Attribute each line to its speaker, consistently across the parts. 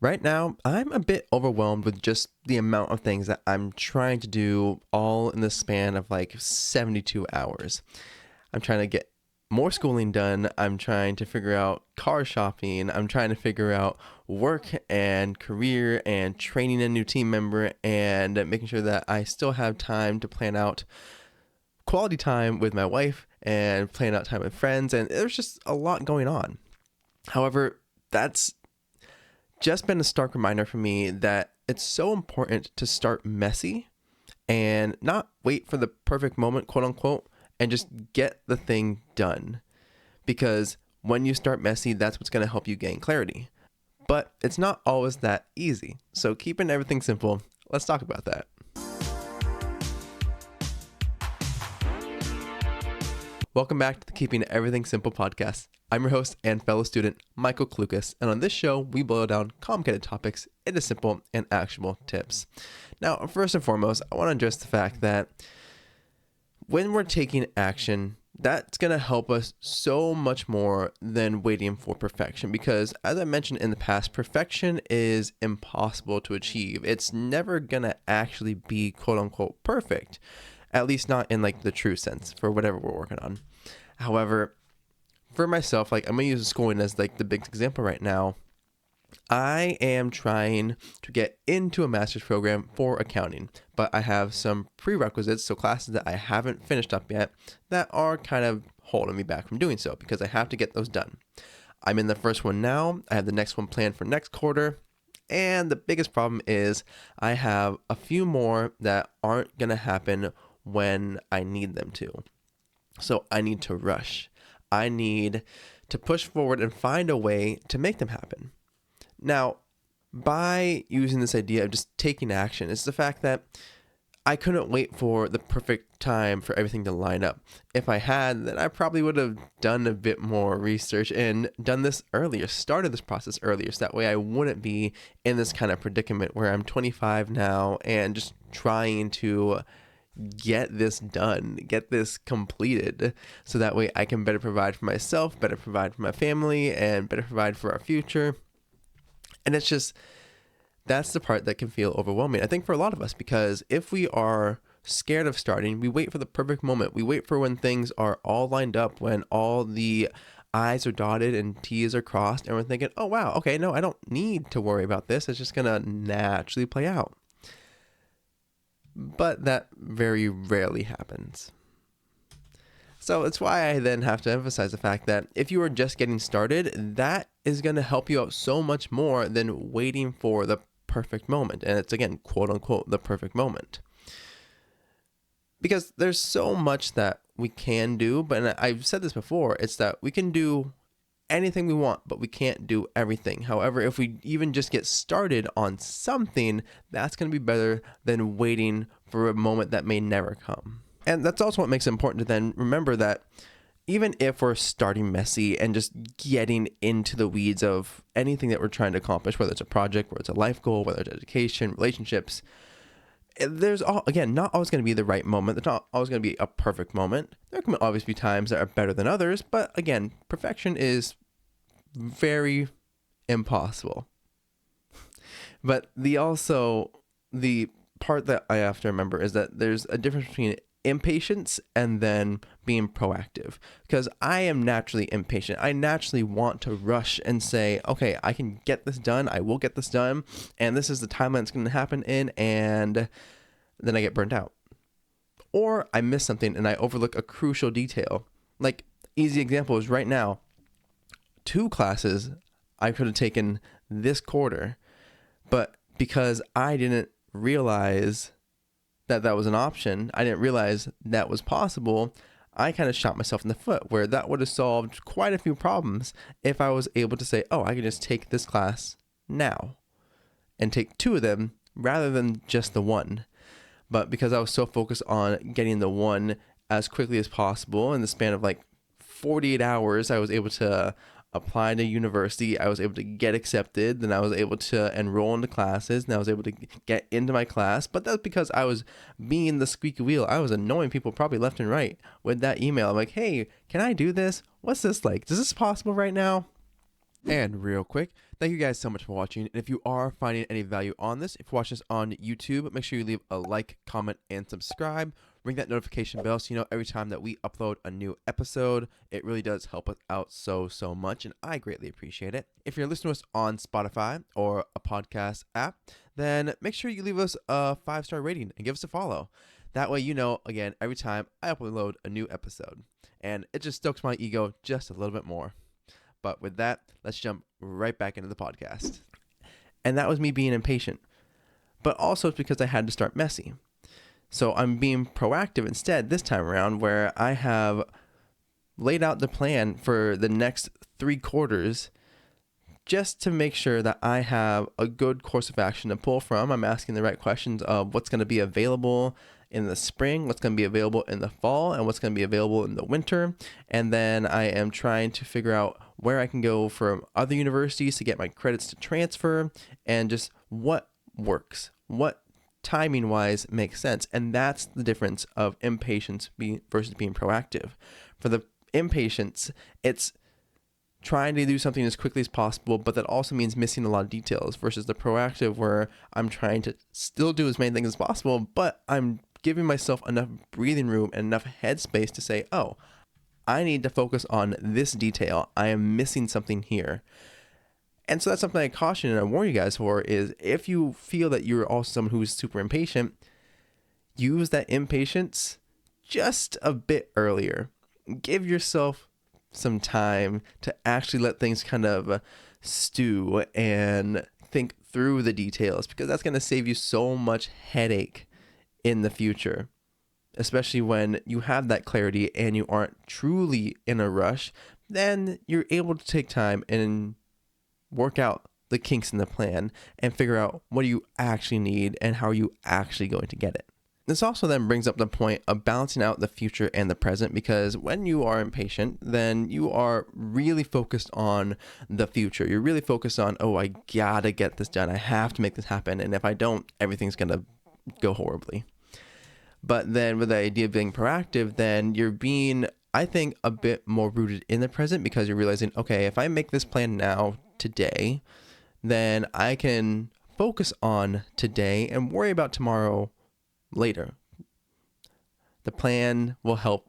Speaker 1: Right now, I'm a bit overwhelmed with just the amount of things that I'm trying to do all in the span of like 72 hours. I'm trying to get more schooling done. I'm trying to figure out car shopping. I'm trying to figure out work and career and training a new team member and making sure that I still have time to plan out quality time with my wife and plan out time with friends. And there's just a lot going on. However, that's just been a stark reminder for me that it's so important to start messy and not wait for the perfect moment, quote unquote, and just get the thing done. Because when you start messy, that's what's going to help you gain clarity. But it's not always that easy. So, keeping everything simple, let's talk about that. Welcome back to the Keeping Everything Simple podcast. I'm your host and fellow student, Michael Klukas, and on this show, we boil down complicated topics into simple and actionable tips. Now, first and foremost, I want to address the fact that when we're taking action, that's going to help us so much more than waiting for perfection because, as I mentioned in the past, perfection is impossible to achieve. It's never going to actually be quote-unquote perfect, at least not in like the true sense for whatever we're working on. However, for myself, like I'm going to use schooling as like the big example right now. I am trying to get into a master's program for accounting, but I have some prerequisites, so classes that I haven't finished up yet that are kind of holding me back from doing so because I have to get those done. I'm in the first one now. I have the next one planned for next quarter. And the biggest problem is I have a few more that aren't going to happen when I need them to. So I need to rush. I need to push forward and find a way to make them happen. Now, by using this idea of just taking action, it's the fact that I couldn't wait for the perfect time for everything to line up. If I had, then I probably would have done a bit more research and done this earlier, started this process earlier, so that way I wouldn't be in this kind of predicament where I'm 25 now and just trying to get this done, get this completed, so that way I can better provide for myself, better provide for my family, and better provide for our future. And it's just, that's the part that can feel overwhelming, I think, for a lot of us, because if we are scared of starting, we wait for the perfect moment. We wait for when things are all lined up, when all the I's are dotted and T's are crossed, and we're thinking, oh, wow, okay, no, I don't need to worry about this. It's just going to naturally play out. But that very rarely happens. So it's why I then have to emphasize the fact that if you are just getting started, that is going to help you out so much more than waiting for the perfect moment. And it's, again, quote unquote, the perfect moment. Because there's so much that we can do, but I've said this before, it's that we can do anything we want, but we can't do everything. However, if we even just get started on something, that's going to be better than waiting for a moment that may never come. And that's also what makes it important to then remember that even if we're starting messy and just getting into the weeds of anything that we're trying to accomplish, whether it's a project, whether it's a life goal, whether it's education, relationships, there's not always going to be the right moment. There's not always going to be a perfect moment. There can obviously be times that are better than others, but again, perfection is very impossible. But the part that I have to remember is that there's a difference between impatience and then being proactive, because I am naturally impatient. I naturally want to rush and say, okay, I can get this done. I will get this done. And this is the timeline it's going to happen in. And then I get burnt out. Or I miss something and I overlook a crucial detail. Like, easy example is right now, 2 classes I could have taken this quarter, but because I didn't realize that was an option, I didn't realize that was possible, I kind of shot myself in the foot, where that would have solved quite a few problems if I was able to say, oh, I can just take this class now and take 2 of them rather than just the one. But because I was so focused on getting the one as quickly as possible in the span of like 48 hours, I was able to apply to university. I was able to get accepted. Then I was able to enroll into classes. And I was able to get into my class. But that's because I was being the squeaky wheel. I was annoying people probably left and right with that email. I'm like, hey, can I do this? What's this like? Is this possible right now? And real quick, thank you guys so much for watching. And if you are finding any value on this, if you watch this on YouTube, make sure you leave a like, comment, and subscribe. Ring that notification bell so you know every time that we upload a new episode. It really does help us out so much, and I greatly appreciate it. If you're listening to us on Spotify or a podcast app, then make sure you leave us a 5-star rating and give us a follow. That way you know, again, every time I upload a new episode. And it just stokes my ego just a little bit more. But with that, let's jump right back into the podcast. And that was me being impatient. But also it's because I had to start messy. So I'm being proactive instead this time around, where I have laid out the plan for the next 3 quarters just to make sure that I have a good course of action to pull from. I'm asking the right questions of what's going to be available in the spring, what's going to be available in the fall, and what's going to be available in the winter. And then I am trying to figure out where I can go from other universities to get my credits to transfer, and just what works, what timing wise makes sense. And that's the difference of impatience versus being proactive. For the impatience, it's trying to do something as quickly as possible, but that also means missing a lot of details, versus the proactive, where I'm trying to still do as many things as possible, but I'm giving myself enough breathing room and enough headspace to say, oh, I need to focus on this detail. I am missing something here. And so that's something I caution and I warn you guys for, is if you feel that you're also someone who's super impatient, use that impatience just a bit earlier. Give yourself some time to actually let things kind of stew and think through the details, because that's going to save you so much headache in the future, especially when you have that clarity and you aren't truly in a rush. Then you're able to take time and work out the kinks in the plan and figure out what do you actually need and how are you actually going to get it. This also then brings up the point of balancing out the future and the present, because when you are impatient, then you are really focused on the future. You're really focused on, oh, I gotta get this done. I have to make this happen. And if I don't, everything's gonna go horribly. But then with the idea of being proactive, then you're being, I think, a bit more rooted in the present, because you're realizing, okay, if I make this plan now, today, then I can focus on today and worry about tomorrow later. The plan will help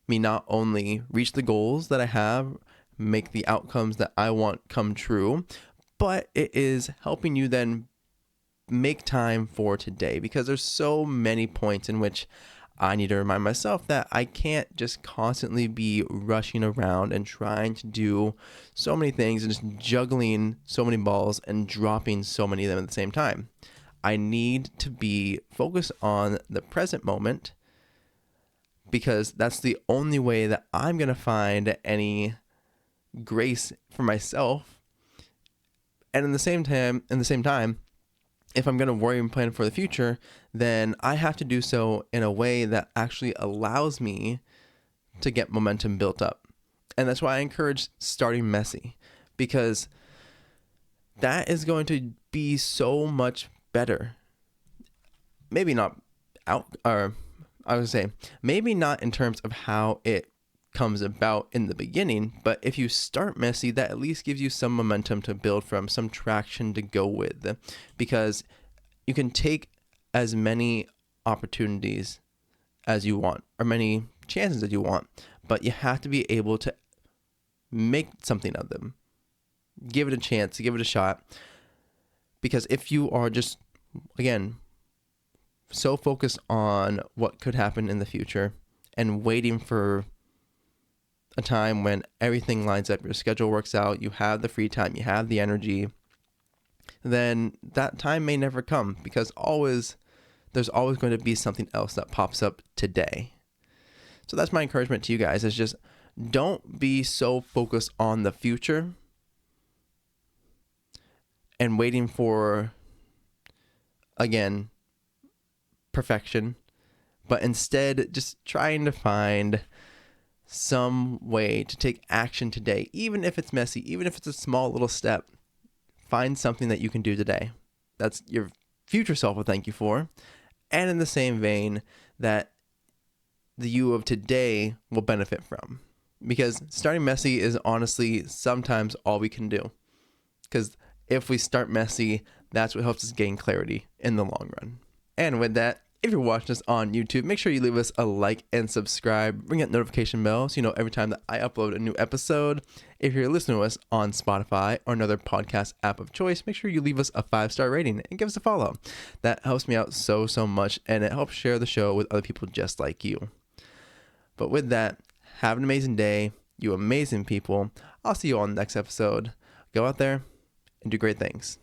Speaker 1: me not only reach the goals that I have, make the outcomes that I want come true, but it is helping you then make time for today, because there's so many points in which I need to remind myself that I can't just constantly be rushing around and trying to do so many things and just juggling so many balls and dropping so many of them at the same time. I need to be focused on the present moment, because that's the only way that I'm going to find any grace for myself. And in the same time, if I'm going to worry and plan for the future, then I have to do so in a way that actually allows me to get momentum built up. And that's why I encourage starting messy, because that is going to be so much better. Maybe not maybe not in terms of how it comes about in the beginning, but if you start messy, that at least gives you some momentum to build from, some traction to go with, because you can take as many opportunities as you want, or many chances as you want, but you have to be able to make something of them. Give it a chance, give it a shot, because if you are just, again, so focused on what could happen in the future and waiting for a time when everything lines up, your schedule works out, you have the free time, you have the energy, then that time may never come, because there's always going to be something else that pops up today. So that's my encouragement to you guys, is just don't be so focused on the future and waiting for, again, perfection, but instead just trying to find some way to take action today, even if it's messy, even if it's a small little step. Find something that you can do today that's your future self will thank you for, and in the same vein that the you of today will benefit from. because starting messy is honestly sometimes all we can do. Because if we start messy, that's what helps us gain clarity in the long run. And with that, if you're watching us on YouTube, make sure you leave us a like and subscribe. Ring that notification bell so you know every time that I upload a new episode. If you're listening to us on Spotify or another podcast app of choice, make sure you leave us a 5-star rating and give us a follow. That helps me out so much, and it helps share the show with other people just like you. But with that, have an amazing day, you amazing people. I'll see you on the next episode. Go out there and do great things.